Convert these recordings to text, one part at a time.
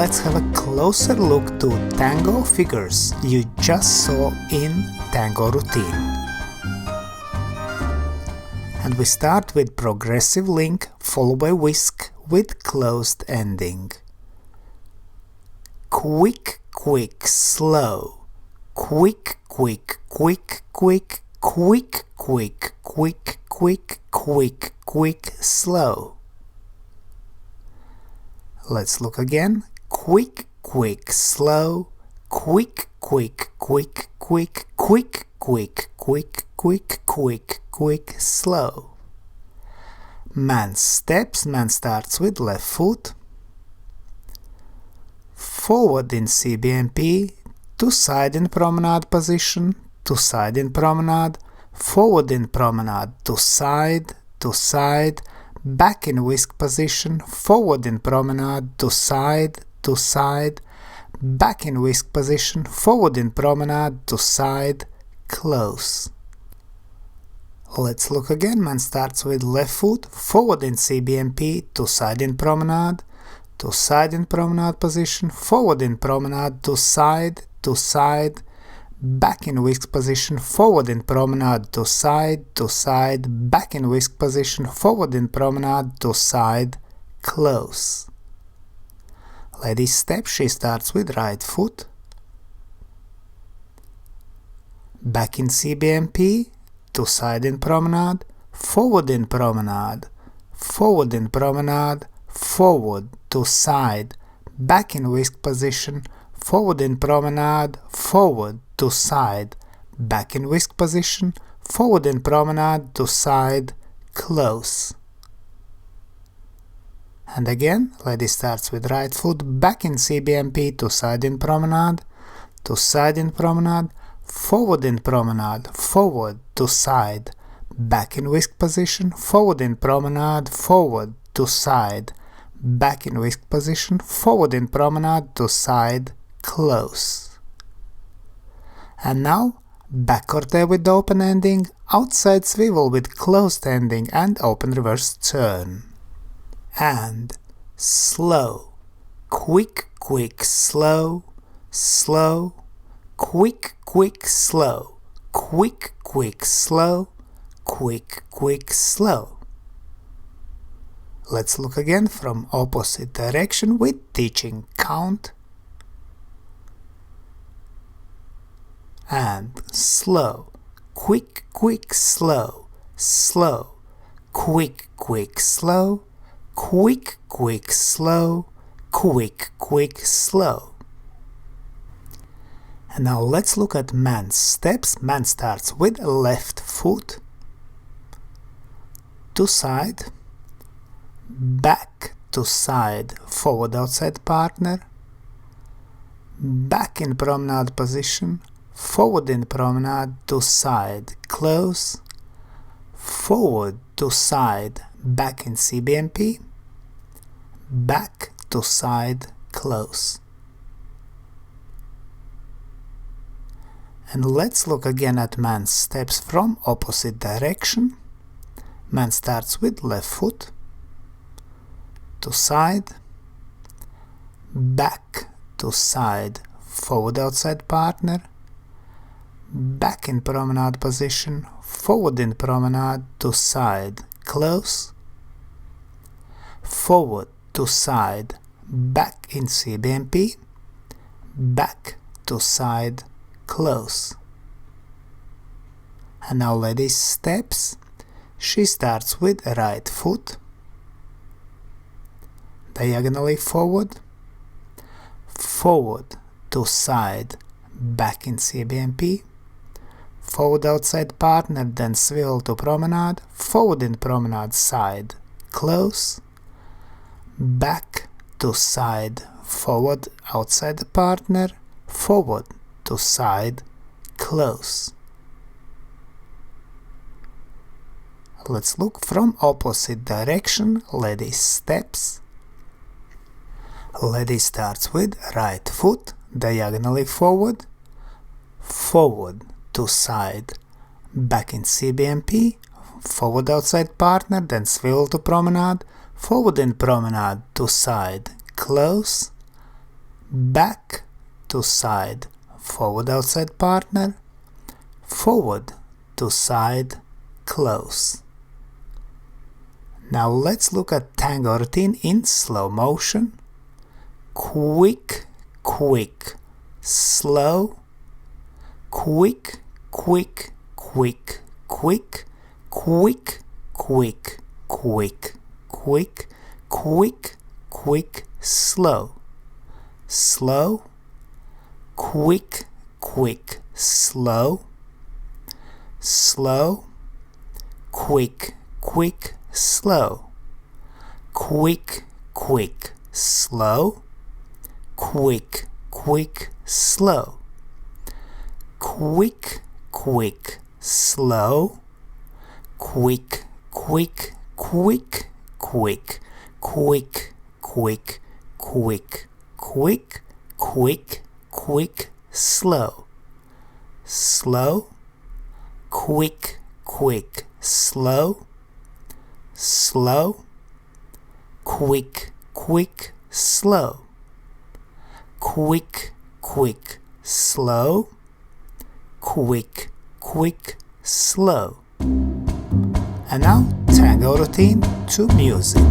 let's have a closer look to Tango Figures you just saw in Tango Routine. And we start with Progressive Link followed by Whisk with closed ending. Quick, quick, slow. Quick, quick, quick, quick, quick, quick, quick, quick, quick, quick, slow. Let's look again. Quick, quick, slow. Quick, quick, quick, quick, quick, quick, quick, quick, quick, quick, slow. Man steps. Man starts with left foot. Forward in CBMP, to side in promenade position, to side in promenade, forward in promenade, to side, back in whisk position, forward in promenade, to side, back in whisk position, forward in promenade, to side, close. Let's look again. Man starts with left foot, forward in CBMP, to side in promenade position, forward in promenade, to side, back in whisk position, forward in promenade, to side, back in whisk position, forward in promenade, to side, close. Lady step, she starts with right foot, back in CBMP, to side in promenade, forward in promenade, forward, to side, back in whisk position, forward in promenade, forward, to side, back in whisk position, forward in promenade, to side, close. And again, lady starts with right foot, back in CBMP, to side in promenade, forward in promenade, forward, to side, back in whisk position, forward in promenade, forward, to side, back in whisk position, forward in promenade, to side, close. And now, back Corte with open ending, outside swivel with closed ending and open reverse turn. And slow, quick, quick, slow, slow, quick, quick, slow, quick, quick, slow, quick, quick, slow. Let's look again from opposite direction with teaching count. And slow, quick, quick, slow, slow, quick, quick, slow, quick, quick, slow, quick, quick, slow. And now let's look at man steps. Man starts with left foot, to side, back to side, forward outside partner, back in promenade position, forward in promenade, to side, close, forward to side, back in CBMP, back to side, close. And let's look again at man steps from opposite direction. Man starts with left foot, to side, back to side, forward outside partner, back in promenade position, forward in promenade, to side, close, forward to side, back in CBMP, back to side, close. And now lady steps. She starts with right foot, diagonally forward, forward to side, back in CBMP, forward outside partner, then swivel to promenade, forward in promenade, side, close, back to side, forward outside the partner, forward to side, close. Let's look from opposite direction. Lady steps. Lady starts with right foot, diagonally forward, forward to side, back in CBMP, forward outside partner, then swivel to promenade, forward in promenade to side, close, back to side, forward outside partner, forward to side, close. Now let's look at tango routine in slow motion. Quick, quick, slow, quick, quick, quick, quick, quick, quick, quick, quick, quick, quick, slow, slow, quick, quick, slow, slow, quick, quick, slow, quick, quick, slow, quick, quick, slow, quick, quick, slow, quick, quick, quick, quick, quick, quick, quick, quick, quick, quick, slow, slow, quick, quick, slow, slow, quick, quick, slow, quick, quick, slow, quick, quick, slow. And now tango routine to music.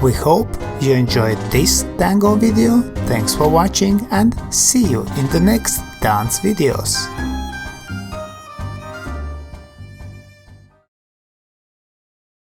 We hope you enjoyed this tango video. Thanks for watching and see you in the next dance videos.